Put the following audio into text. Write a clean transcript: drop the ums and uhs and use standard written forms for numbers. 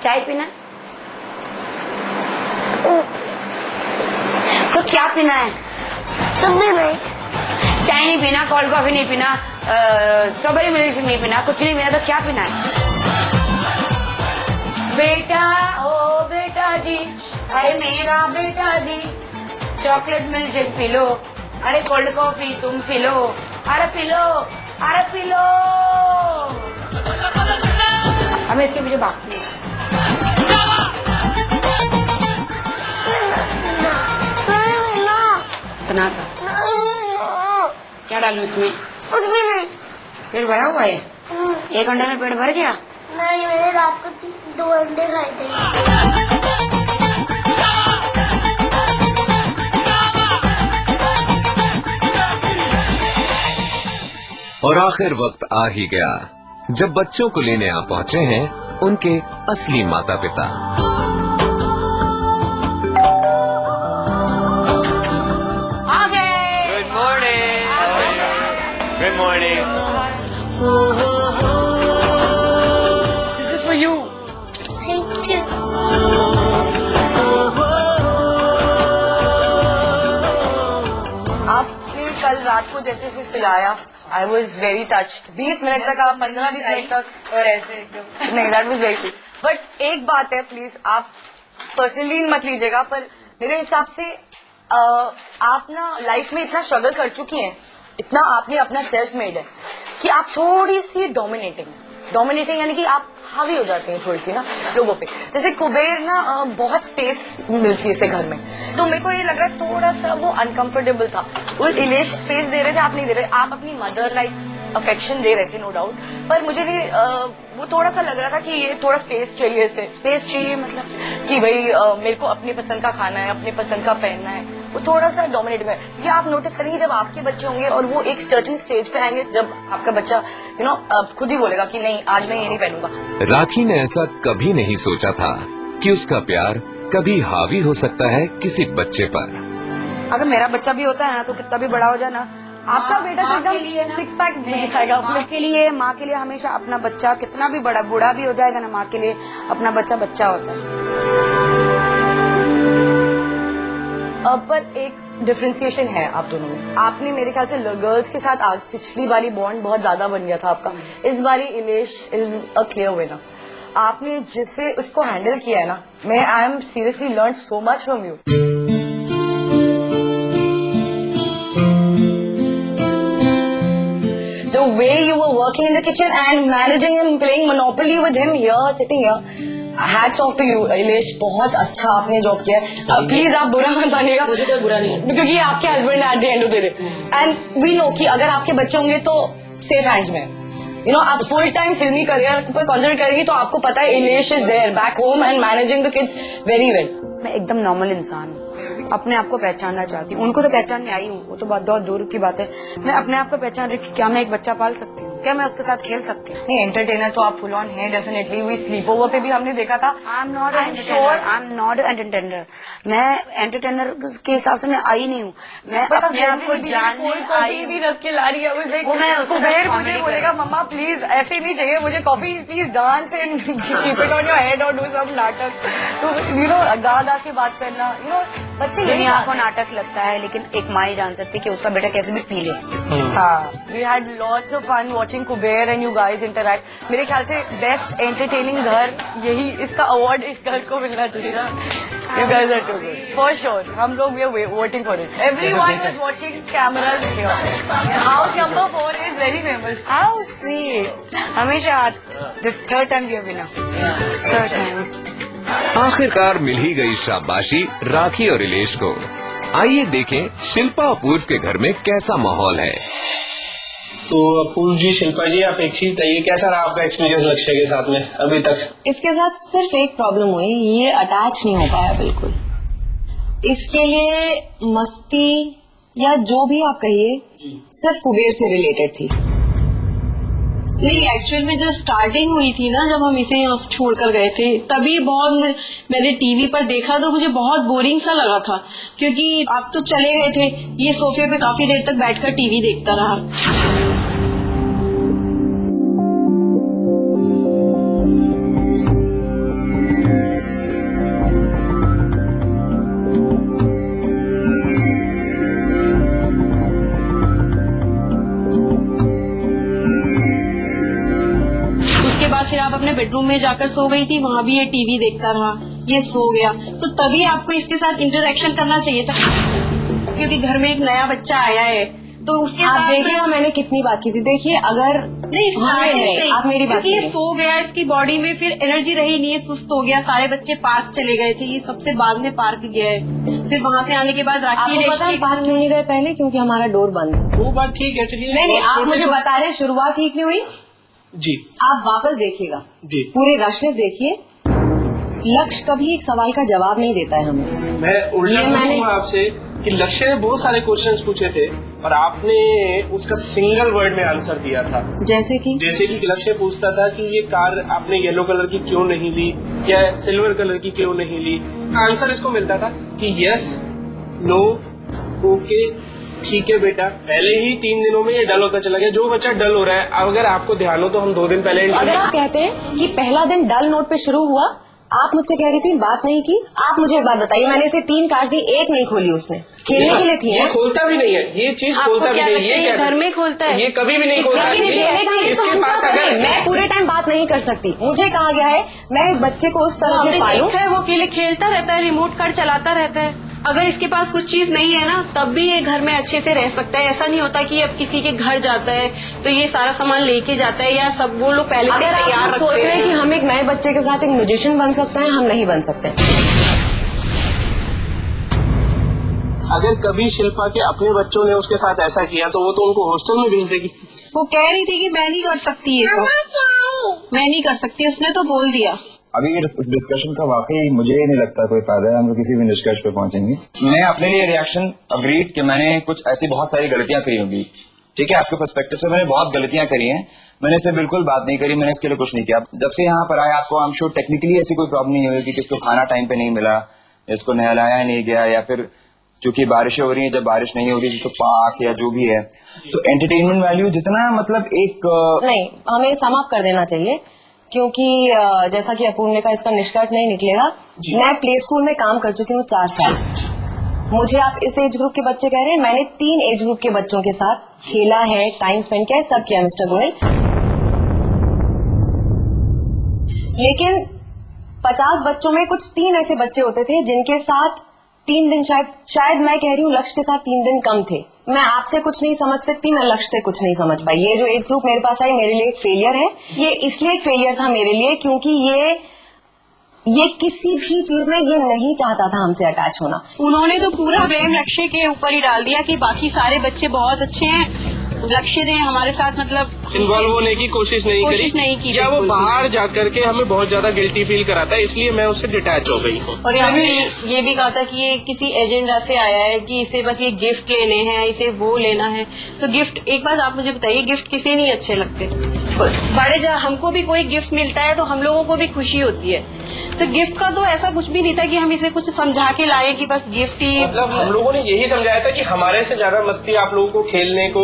चाय पीना? तो क्या पीना है? कुछ भी नहीं। चाय नहीं पीना, कोल्ड कॉफी नहीं पीना, स्ट्रॉबेरी मिल्क नहीं पीना, कुछ नहीं पीना, तो क्या पीना है? बेटा ओ बेटा जी, अरे मेरा बेटा जी, chocolate milk shake P low, अरे कोल्ड कॉफी तुम पी लो, अरे पी लो, अरे पी लो। हमें इसके पीछे भागती है। इतना था, क्या डालूं इसमें? कुछ भी नहीं। पेट भरा हुआ है? एक अंडे में पेट भर गया? नहीं, मैंने रात को 2 अंडे खाए थे। और आखिर वक्त आ ही गया जब बच्चों को लेने आ पहुंचे हैं उनके असली माता पिता। आ गए। Good morning. Good morning. This is for you. Thank you. आपने कल रात को जैसे फिर सिलाया, I was very touched. 20 minute तक आप 15-20 मिनट तक और ऐसे एकदम नहीं, that was very sweet. But एक बात है, प्लीज आप पर्सनली मत लीजिएगा, पर मेरे हिसाब से आप ना लाइफ में इतना स्ट्रगल कर चुकी हैं, इतना आपने अपना सेल्फ मेड है कि आप थोड़ी सी डोमिनेटिंग यानी कि आप हावी हो जाते हैं थोड़ी सी ना लोगों पे। जैसे कुबेर ना बहुत स्पेस मिलती है इसे घर में, तो मेरे को ये लग रहा है थोड़ा सा वो अनकंफर्टेबल था। वो इलेश स्पेस दे रहे थे, आप नहीं दे रहे। आप अपनी मदर लाइक अफेक्शन दे रहे थे, नो डाउट, पर मुझे भी वो थोड़ा सा लग रहा था कि ये थोड़ा स्पेस चाहिए इसे। स्पेस चाहिए मतलब कि भाई मेरे को अपनी पसंद का खाना है, अपनी पसंद का पहनना है, वो थोड़ा सा डोमिनेटिंग है। ये आप नोटिस करेंगे जब आपके बच्चे होंगे और वो एक सर्टेन स्टेज पे आएंगे, जब आपका बच्चा खुद ही बोलेगा कि नहीं आज मैं ये नहीं पहनूंगा। राखी ने ऐसा कभी नहीं सोचा था कि उसका प्यार कभी हावी हो सकता है किसी बच्चे पर। अगर मेरा बच्चा भी होता है ना, तो कितना भी बड़ा हो जाए ना, आपका बेटा माँ एकदम के लिए ना, 6 पैक दिखाएगा अपने। माँ के लिए हमेशा अपना बच्चा कितना भी बूढ़ा भी हो जाएगा ना, माँ के लिए अपना बच्चा बच्चा होता है। पर एक डिफरेंशिएशन है आप दोनों में। आपने मेरे ख्याल से गर्ल्स के साथ पिछली बारी बॉन्ड बहुत ज्यादा बन गया था आपका, इस बारी Ilesh is a clear winner. आपने जिससे उसको हैंडल किया है ना, मैं I am seriously learn so much from you. The way you were working in the kitchen and managing him, playing Monopoly with him here, sitting here. Hats off to you, Ilesh, बहुत अच्छा आपने job किया है। Please आप बुरा मत मानिएगा, मुझे तो बुरा नहीं, क्योंकि ये आपके हस्बैंड है at the end of the day, and we know कि अगर आपके बच्चे होंगे तो सेफ हैंड्स में। आप फुल टाइम फिल्मी करियर पर कॉन्सेंट्रेट करेंगी, तो आपको पता है Ilesh is there back home and managing the kids very well. मैं एकदम नॉर्मल इंसान हूँ, अपने आप को पहचानना चाहती हूँ। उनको तो पहचान में आई हूँ, वो तो बहुत दूर की बात है। मैं अपने आप को पहचान रही, क्या मैं एक बच्चा पाल सकती हूँ, क्या मैं उसके साथ खेल सकती हूँ? नहीं, एंटरटेनर तो आप फुल ऑन है डेफिनेटली। वी स्लीप ओवर पे भी हमने देखा था। I am not entertainer. मैं एंटरटेनर के हिसाब से मैं आई नहीं हूँ। मैं अपने आप को जानने आई भी रख के ला रही है। कुबेर मुझे बोलेगा मम्मा प्लीज ऐसे नहीं चाहिए मुझे coffee, please dance and keep it on your head और डू सम नाटक। तो गा गा के बात करना, बच्चे दुनिया को नाटक लगता है, लेकिन एक माँ ही जान सकती है कि उसका बेटा कैसे भी पी ले। हाँ, we had lots of fun watching Kuber and you guys interact. मेरे ख्याल से बेस्ट एंटरटेनिंग घर, यही इसका अवार्ड इस घर को मिलना चाहिए। You guys are too good. For sure. हम लोग we are waiting for it. Everyone was watching cameras here. House number 4 is very famous. How sweet. हमेशा this third time we have winner. Third time. आखिरकार मिल ही गई शाबाशी राखी और इलेश को। आइए देखें शिल्पा अपूर्व के घर में कैसा माहौल है। तो अपूर्व जी, शिल्पा जी, आप एक चीज बताइए, कैसा रहा आपका एक्सपीरियंस लक्ष्य के साथ में अभी तक? इसके साथ सिर्फ एक प्रॉब्लम हुई, ये अटैच नहीं हो पाया बिल्कुल। इसके लिए मस्ती या जो भी आप कहिए सिर्फ कुबेर से रिलेटेड थी। नहीं, एक्चुअल में जो स्टार्टिंग हुई थी ना, जब हम इसे यहाँ छोड़कर गए थे, तभी बहुत मैंने टीवी पर देखा तो मुझे बहुत बोरिंग सा लगा था, क्योंकि आप तो चले गए थे, ये सोफे पे काफी देर तक बैठकर टीवी देखता रहा। बेडरूम में जाकर सो गई थी, वहाँ भी ये टीवी देखता रहा, ये सो गया। तो तभी आपको इसके साथ इंटरेक्शन करना चाहिए था, क्योंकि घर में एक नया बच्चा आया है तो उसके आप साथ देखिएगा मैंने कितनी बात की थी। देखिए अगर नहीं, नहीं, आप मेरी बात क्योंकि ये सुनिए। सो गया, इसकी बॉडी में फिर एनर्जी रही नहीं है, सुस्त हो गया। सारे बच्चे पार्क चले गए थे, ये सबसे बाद में पार्क गया है। फिर वहाँ से आने के बाद राखी आपको पता है पार्क क्यों नहीं गए पहले? क्योंकि हमारा डोर बंद था। वो बात ठीक है, चलिए। नहीं, आप मुझे बता रहे हैं शुरुआत ठीक नहीं हुई। जी आप वापस देखिएगा, जी, पूरे रशेस देखिए। लक्ष्य कभी एक सवाल का जवाब नहीं देता है हमें। मैं उल्टा ये मैंने- पूछूंगा आपसे कि लक्ष्य ने बहुत सारे क्वेश्चंस पूछे थे और आपने उसका सिंगल वर्ड में आंसर दिया था। जैसे कि लक्ष्य पूछता था कि ये कार आपने येलो कलर की क्यों नहीं ली या सिल्वर कलर की क्यों नहीं ली, आंसर इसको मिलता था कि यस, नो, ओके, ठीक है बेटा। पहले ही 3 दिनों में ये डल होता चला गया। जो बच्चा डल हो रहा है, अगर आपको ध्यान हो तो हम 2 दिन पहले अगर आप कहते हैं कि पहला दिन डल नोट पे शुरू हुआ, आप मुझसे कह रही थी बात नहीं की। आप मुझे एक बात बताइए, मैंने इसे 3 कार्ड दी, एक नहीं खोली उसने, खेलने के लिए थी ये ना? खोलता भी नहीं है, ये चीज आपको खोलता भी क्या नहीं लगता है। है ये घर में खोलता है? ये कभी भी नहीं खोलता। लेकिन खेलने के लिए तो इसके हम पास क्या करें? अगर मैं पूरे टाइम बात नहीं कर सकती। मुझे कहा गया है मैं एक बच्चे को उस तरह से आपने पालूं। देखा है वो अकेले खेलता रहता है, रिमोट कार्ड चलाता रहता है। अगर इसके पास कुछ चीज नहीं है ना, तब भी ये घर में अच्छे से रह सकता है। ऐसा नहीं होता कि अब किसी के घर जाता है तो ये सारा सामान लेके जाता है, या सब वो लोग पहले से अगर तैयार आप सोच रखते रहे हैं कि हैं। हम एक नए बच्चे के साथ एक म्यूजिशियन बन सकते हैं, हम नहीं बन सकते। अगर कभी शिल्पा के अपने बच्चों ने उसके साथ ऐसा किया तो वो तो उनको हॉस्टल में भेज देगी। वो कह रही थी कि मैं नहीं कर सकती ये सब, मैं नहीं कर सकती, उसने तो बोल दिया। अभी इस डिस्कशन का वाकई मुझे नहीं लगता कोई फायदा है, हम लोग किसी भी निष्कर्ष पे पहुंचेंगे। मैं अपने लिए रिएक्शन अग्रीड कि मैंने कुछ ऐसी बहुत सारी गलतियां करी होंगी। ठीक है, आपके पर्सपेक्टिव से मैंने बहुत गलतियां करी हैं, मैंने इससे बिल्कुल बात नहीं करी, मैंने इसके लिए कुछ नहीं किया। जब से यहाँ पर आया आपको आई एम श्योर टेक्निकली ऐसी कोई प्रॉब्लम नहीं हुई कि किसको खाना टाइम पे नहीं मिला, इसको नहलाया नहीं गया, या फिर क्योंकि बारिशें हो रही हैं, जब बारिश नहीं हो रही थी तो पार्क या जो भी है। तो एंटरटेनमेंट वैल्यू जितना मतलब एक नहीं, हमें समाप्त कर देना चाहिए, क्योंकि जैसा कि अपूर्व ने कहा इसका निष्कर्ष नहीं निकलेगा। मैं प्ले स्कूल में काम कर चुकी हूँ 4 साल। मुझे आप इस एज ग्रुप के बच्चे कह रहे हैं, मैंने 3 एज ग्रुप के बच्चों के साथ खेला है, टाइम स्पेंड किया है, सब किया मिस्टर गोयल। लेकिन 50 बच्चों में कुछ 3 ऐसे बच्चे होते थे जिनके साथ 3 दिन शायद मैं कह रही हूँ लक्ष्य के साथ 3 दिन कम थे। मैं आपसे कुछ नहीं समझ सकती, मैं लक्ष्य से कुछ नहीं समझ पाई। ये जो एज ग्रुप मेरे पास आई मेरे लिए एक फेलियर है। ये इसलिए एक फेलियर था मेरे लिए क्योंकि ये किसी भी चीज में ये नहीं चाहता था हमसे अटैच होना। उन्होंने तो पूरा ब्लेम लक्ष्य के ऊपर ही डाल दिया कि बाकी सारे बच्चे बहुत अच्छे हैं, लक्ष्य ने हमारे साथ मतलब इन्वॉल्व होने की कोशिश नहीं की, या वो बाहर जाकर के हमें बहुत ज्यादा गिल्टी फील कराता है, इसलिए मैं उससे डिटैच हो गई। और आपने ये भी कहा था कि ये किसी एजेंडा से आया है कि इसे बस ये गिफ्ट लेने हैं, इसे वो लेना है। तो गिफ्ट, एक बात आप मुझे बताइए, गिफ्ट किसे नहीं अच्छे लगते? बड़े जब हमको भी कोई गिफ्ट मिलता है तो हम लोगों को भी खुशी होती है। तो गिफ्ट का तो ऐसा कुछ भी नहीं था कि हम इसे कुछ समझा के लाए कि बस गिफ्ट ही। मतलब हम लोगों ने यही समझाया था कि हमारे से ज्यादा मस्ती आप लोगों को खेलने को